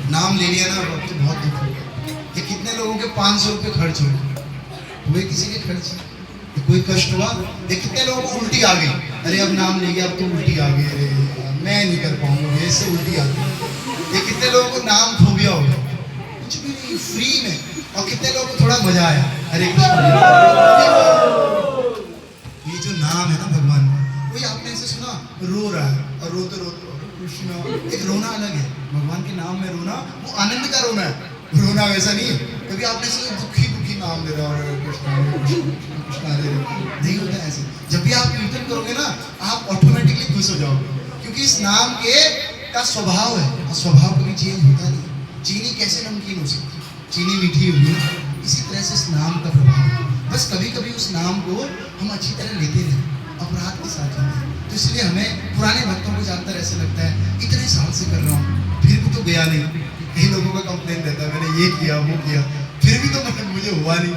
नाम ले लिया ना, अब तो बहुत दुख हो गया। ये कितने लोगों के 500 रुपये खर्च हो गए, हुए किसी के खर्च, कोई कष्ट हुआ? ये कितने लोगों को उल्टी आ गई, अरे अब नाम ले गया अब तो उल्टी आ गई, अरे मैं नहीं कर पाऊंगा, ऐसे उल्टी आ गई। ये कितने लोगों को नाम फोबिया हो गया, कुछ भी नहीं, फ्री में। और कितने लोगों को थोड़ा मजा आया, अरे ये जो नाम है ना भगवान का, वही आपने ऐसे सुना रो रहा है और रोते रोते कृष्णा, एक रोना अलग है, भगवान के नाम में रोना वो आनंद का रोना है, रोना वैसा नहीं है। कभी आपने से दुखी दुखी नाम ले रहा है कृष्णा कृष्णा ले रहा, नहीं होता ऐसे। जब भी आप कीर्तन करोगे ना, आप ऑटोमेटिकली खुश हो जाओगे, क्योंकि इस नाम के का स्वभाव है, और स्वभाव कभी चेंज होता नहीं। चीनी कैसे नमकीन हो सकती, चीनी मीठी होगी, इसी तरह से इस नाम का प्रभाव है। बस कभी कभी उस नाम को हम अच्छी तरह लेते रहे, अपराध के साथ लेते हैं। तो इसलिए हमें पुराने भक्तों को जानकर ऐसे लगता है इतने साल से कर रहा हूँ फिर भी तो गया नहीं। कई लोगों का कंप्लेन रहता है मैंने ये किया वो किया फिर भी तो मुझे हुआ नहीं।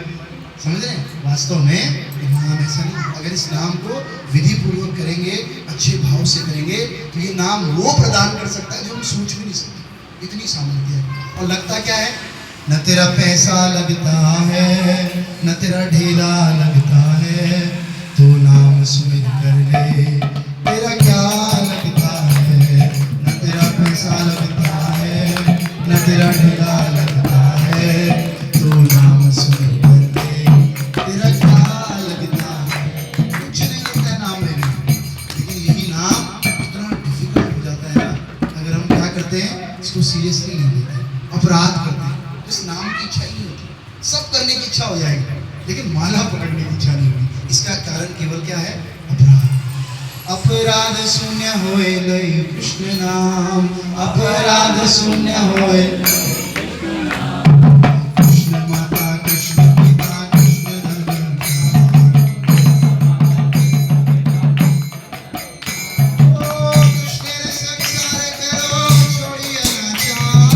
समझ रहे हैं? वास्तव में नाम ऐसा नहीं। अगर इस नाम को विधि पूर्वक करेंगे, अच्छे भाव से करेंगे, तो ये नाम वो प्रदान कर सकता है जो हम सोच भी नहीं सकते, इतनी सामर्थ्य है। और लगता क्या है, न तेरा पैसा लगता है न तेरा ढेला लगता है, तो नाम सुमित कर ले तेरा क्या लगता है। न तेरा पैसा लगता है न तेरा ढेला लगता है, तो नाम सुमित कर ले तेरा क्या लगता है। कुछ नहीं लगता है नाम लेने में, लेकिन यही नाम इतना डिफिकल्ट हो जाता है ना, अगर हम क्या करते हैं, इसको सीरियसली नहीं लेते, अपराध करते हैं। इस नाम की इच्छा ही नहीं होती, सब करने की इच्छा हो जाएगी, लेकिन माला पकड़ने की इच्छा नहीं होगी। इसका कारण केवल क्या है, अपराध। अपराध शून्य होए लय कृष्ण नाम, अपराध शून्य होए कृष्ण माता कृष्ण पिता कृष्ण धन, ओ कृष्ण रे संसार करो छोड़िए अनाचार,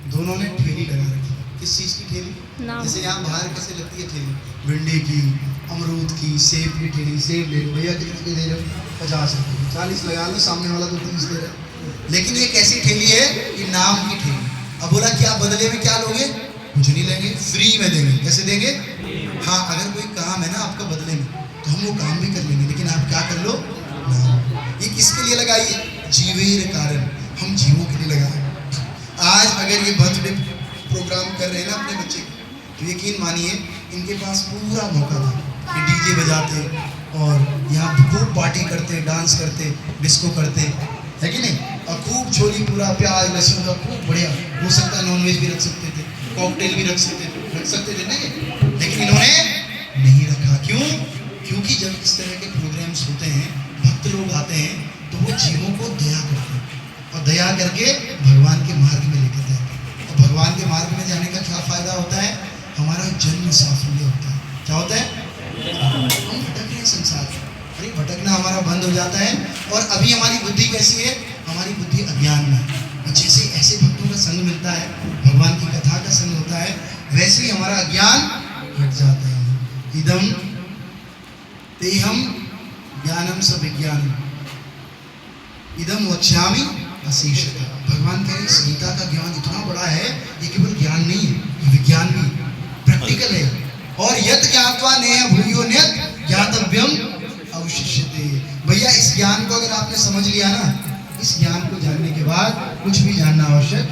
दोनों ने ठेली लगा रखी। किस चीज़ की ठेली? जैसे यहाँ बाहर कैसे लगती है ठेली, भिंडी की, अमरूद की, सेब की ठेली, सेब ले लो भैया, कितने के दे रहे हो? 50 रुपये, 40 लगा लो, सामने वाला तो 30 दे रहा है। लेकिन ये कैसी ठेली है? ये नाम की ठेली। अब बोला क्या बदले में क्या लोगे? कुछ नहीं लेंगे, फ्री में देंगे। कैसे देंगे? हाँ, अगर कोई काम है ना आपका बदले में, तो हम वो काम भी कर लेंगे, लेकिन आप क्या कर लो, नाम। ये किसके लिए लगाई है? जीवेर कारण, हम जीवों के लिए लगाए। आज अगर ये बर्थडे प्रोग्राम कर रहे हैं ना अपने बच्चे, तो यकीन मानिए इनके पास पूरा मौका था कि डीजे बजाते और यहाँ खूब पार्टी करते, डांस करते, डिस्को करते, है कि नहीं? और खूब छोली पूरा प्याज लहसुन का खूब बढ़िया, हो सकता है नॉनवेज भी रख सकते थे, कॉकटेल भी रख सकते थे नहीं, लेकिन इन्होंने नहीं रखा। क्यों? क्योंकि जब इस तरह के प्रोग्राम्स होते हैं, भक्त लोग आते हैं, तो वो जीवों को दया करते हैं, और दया करके भगवान के मार्ग में लेकर जाते हैं। और भगवान के मार्ग में जाने का क्या फायदा होता है? हमारा जन्म साफल्य होता है। क्या होता है? हम भटक रहे हैं संसार में, अरे भटकना हमारा बंद हो जाता है। और अभी हमारी बुद्धि कैसी है? हमारी बुद्धि अज्ञान में है। और जैसे ऐसे भक्तों का संग मिलता है, भगवान की कथा का संग होता है, वैसे ही हमारा अज्ञान हट जाता है। इदम तेहम ज्ञानम स विज्ञानम इदम वक्ष्यामि अशेषतः। भगवान कह रहे गीता का ज्ञान इतना बड़ा है, ये केवल ज्ञान नहीं है, ये विज्ञान भी प्रैक्टिकल है। और यत ज्ञात्वा नेह भूयो नियत ज्ञातव्यम अवशिष्यते। ज्ञान को अगर आपने समझ लिया ना, इस ज्ञान को जानने के बाद कुछ भी जानना आवश्यक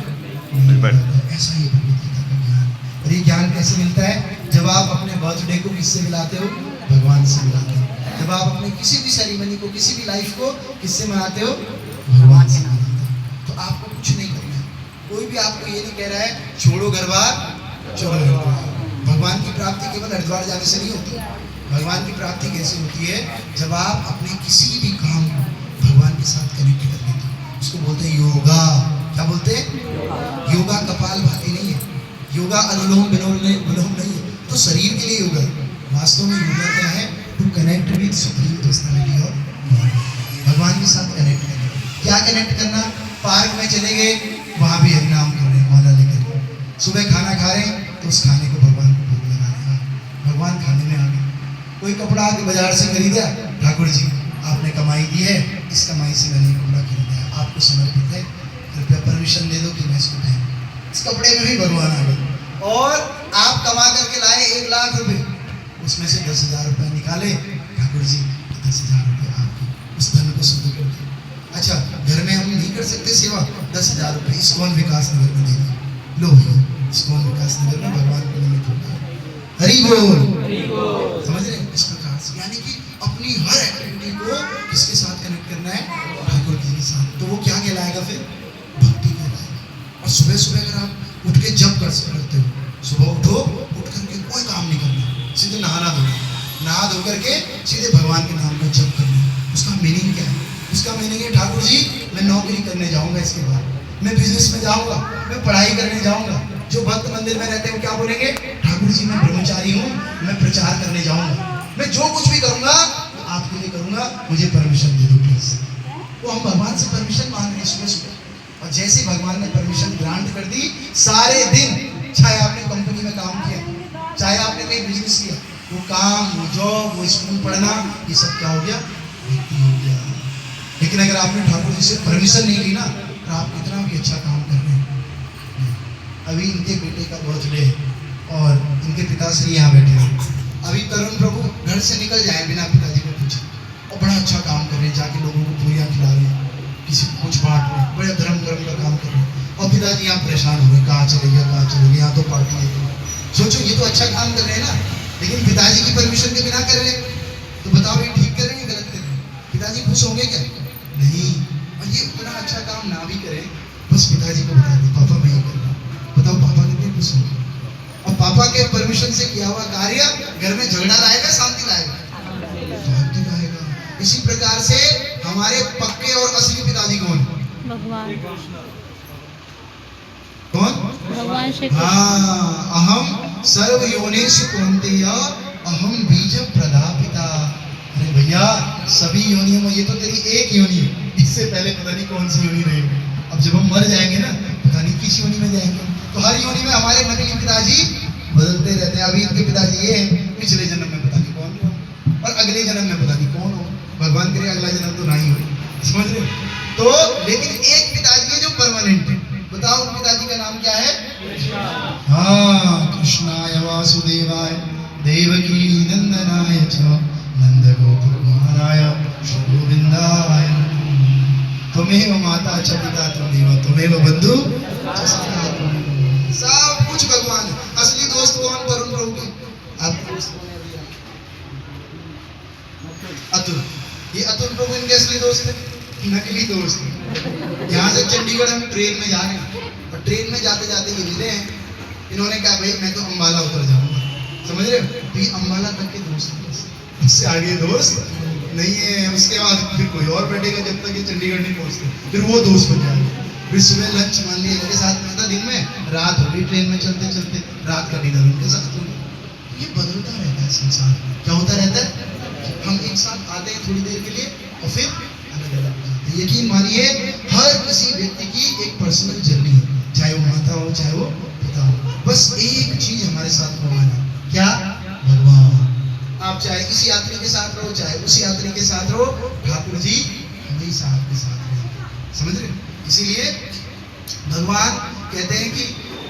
नहीं है। ऐसा ही भगवद गीता का ज्ञान। और ये ज्ञान कैसे मिलता है? जब आप अपने बर्थडे को किससे मिलाते हो? भगवान से मिलाते हो। जब आप अपने किसी भी सेरेमनी को, किसी भी लाइफ को किससे मनाते हो? भगवान से मनाते हो। तो आपको कुछ नहीं करना है। कोई भी आपको ये नहीं कह रहा है छोड़ो घर बार चलो हरिद्वार। भगवान की प्राप्ति केवल हरिद्वार जाने से नहीं होती। भगवान की प्राप्ति कैसे होती है? जब आप अपने किसी भी काम को भगवान के साथ कनेक्ट कर लेते हो। उसको बोलते हैं योगा। क्या बोलते हैं? योगा कपाल भाती नहीं है, योगा अनुलोम विलोम नहीं है। तो शरीर के लिए योगा है। वास्तव में योगा क्या है? To connect with supreme personality और भगवान के साथ कनेक्ट करना। क्या कनेक्ट करना? पार्क में चले गए, वहां भी हरिनाम कर रहे हैं माला लेकर। सुबह खाना खा रहे हैं तो उस खाने को भगवान को भोग लगा रहे हैं। भगवान खाने में आ गए। कोई कपड़ा आके बाजार से खरीदा, ठाकुर जी आपने कमाई दी है, इस कमाई से मैंने कपड़ा खरीदा है, आपको समर्पित है, कृपया परमिशन दे दो कि मैं इसको पहनूं। इस कपड़े में भी भगवान आ गए। और आप कमा करके लाए 1 लाख रुपए, उसमें से 10,000 रुपये निकाले, ठाकुर जी 10,000 रुपये आपके, उस धन को शुद्ध कर दिया। अच्छा, घर में हम नहीं कर सकते सेवा? 10,000 रुपये इस्कॉन विकास नगर में देंगे। लो भैया, इस्कॉन विकास नगर में भगवान को निमित्त होगा। हरि बोल। समझ रहे हैं? इस प्रकार से यानी कि अपनी हर एक्टिविटी को किसके साथ कनेक्ट करना है? ठाकुर जी के साथ। तो वो क्या कहलाएगा फिर? भक्ति कहलाएगा। और सुबह सुबह अगर आप उठ के जप करते हो, सुबह उठो, उठ करके कोई काम नहीं करना, सीधे नहा धो करके सीधे भगवान के नाम का जप करना। उसका मीनिंग क्या है? उसका मीनिंग है ठाकुर जी मैं नौकरी करने जाऊंगा, इसके बाद मैं बिजनेस में जाऊंगा, मैं पढ़ाई करने जाऊंगा। जो भक्त मंदिर में रहते हैं वो क्या बोलेंगे? ठाकुर जी मैं ब्रह्मचारी हूँ, मैं प्रचार करने जाऊंगा, मैं जो कुछ भी करूंगा आपके लिए करूंगा, मुझे परमिशन दे दो प्लीज। वो हम भगवान से परमिशन मांग रहे हैं सुबह सुबह। और जैसे भगवान ने परमिशन ग्रांट कर दी, सारे दिन चाहे आपने कंपनी में काम किया, चाहे आपने कहीं बिजनेस किया, वो काम, वो जॉब, वो स्कूल पढ़ना, ये सब क्या हो गया? भक्ति हो गया। लेकिन अगर आपने ठाकुर जी से परमिशन नहीं ली ना, तो आप कितना भी अच्छा काम कर रहे हैं। अभी इनके बेटे का बर्थडे है और इनके पिताश्री यहाँ बैठे हैं। अभी तरुण प्रभु घर से निकल जाए बिना पिताजी को पूछे, और बड़ा अच्छा काम कर रहे हैं, जाके लोगों को पूरियाँ खिला रहे हैं, किसी को कुछ बांट रहे हैं, बड़े धर्म का काम कर रहे हैं। और पिताजी यहाँ परेशान हो रहे, कहाँ चले गया, यहाँ तो पार्टी है। सोचो ये तो अच्छा काम कर रहे हैं ना, लेकिन पिताजी की परमिशन के बिना कर रहे हैं। तो बताओ ये ठीक कर रहे हैं, गलत कर रहे हैं? पिताजी खुश होंगे क्या? नहीं। और ये उतना अच्छा काम ना भी करे, बस पिताजी को बता दो पापा मैं ये कर रहा हूँ, बताओ पापा कितने खुश होंगे। और पापा के परमिशन से किया हुआ कार्य घर में झगड़ा लाएगा, शांति लाएगा? शांति लाएगा। इसी प्रकार से हमारे पक्के और असली पिताजी कौन? भगवान। कौन? भगवान श्री कृष्ण। हाँ, अहम सर्व योनिषु कौन्तेय अहम बीज प्रदापिता। अरे भैया सभी योनियों में ये तो तेरी एक योनि है, इससे पहले पता नहीं कौन सी योनि रही। अब जब हम मर जाएंगे ना, पता नहीं किस योनि में जाएंगे। तो हर योनि में हमारे नकली पिताजी बदलते रहते हैं। अभी इनके पिताजी ये हैं, पिछले जन्म में पता नहीं कौन हो, और अगले जन्म में पता नहीं कौन हो। भगवान करे अगला जन्म तो नहीं हो, समझ रहे? तो लेकिन एक पिताजी है जो परमानेंट है। बताओ उन पिताजी का नाम क्या है? हाँ, कृष्णाय वासुदेवाय देवकी नंदनाय च नंद गोपकुमाराय श्री गोविंदाय। त्वमेव माता च पिता त्वमेव बंधु च सखा। सब कुछ भगवान है। असली दोस्त कौन? तरुण प्रभु के आपके दोस्त कौन है? अतुल। ये अतुल प्रभु इनके असली दोस्त है, नकली दोस्त है। यहाँ से चंडीगढ़ हम ट्रेन में जा रहे हैं, और ट्रेन में जाते जाते ये मिले हैं। इन्होंने कहा भाई मैं तो अम्बाला उतर जाऊंगा, समझ रहे हो? तो ये अम्बाला तक के दोस्त हैं, इससे आगे दोस्त नहीं है। उसके बाद फिर कोई और बैठेगा जब तक ये चंडीगढ़ नहीं पहुंचते, फिर वो दोस्त बन जाएगा। फिर सुबह लंच मान लिया इनके साथ में था, दिन में रात हो गई ट्रेन में चलते चलते, रात का डिनर उनके साथ हो गया। ये बदलता रहता है संसार। क्या होता रहता है? हम एक साथ आते हैं थोड़ी देर के लिए और फिर अलग अलग हो जाते हैं। यकीन मानिए हर किसी व्यक्ति की एक पर्सनल जर्नी है, चाहे वो माता हो चाहे वो पिता हो। बस एक चीज हमारे साथ भगवान है। क्या? भगवान। आप चाहे इस यात्री के साथ रहो चाहे उस यात्री के साथ रहो, ठाकुर जी हमेशा आपके साथ रहेंगे, समझ रहे? इसीलिए भगवान कहते हैं कि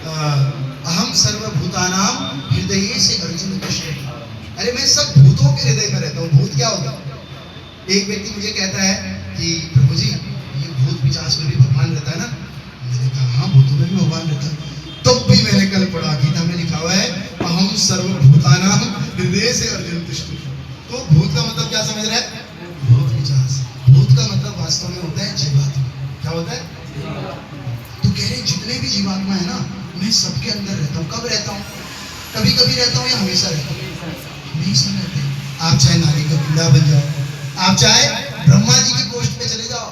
अहम सर्वभूतानाम हृदय से अर्जुन कृष्ण। अरे मैं सब भूतों के हृदय में रहता हूँ। भूत क्या होगा? एक व्यक्ति मुझे कहता है कि प्रभु जी ये भूत पिशाच में भी भगवान रहता है ना? मैंने कहा हाँ, भूतों में भी भगवान रहता है। तो भी मैंने कल पढ़ा, गीता में लिखा हुआ है अहम सर्वभूतानां हृदय से अर्जुन तिष्ठति। तो भूत का मतलब क्या समझ रहे हैं? भूत पिशाच। भूत का मतलब वास्तव में होता है जीवात्मा। क्या होता है? तो कह रहे जितने भी जीवात्मा है ना, मैं सबके अंदर रहता हूँ। कब रहता हूँ? कभी कभी रहता हूँ या हमेशा रहता हूँ? हमेशा रहते हैं। आप चाहे नाली का कीड़ा बन जाओ, आप चाहे ब्रह्मा जी की पोस्ट पे चले जाओ,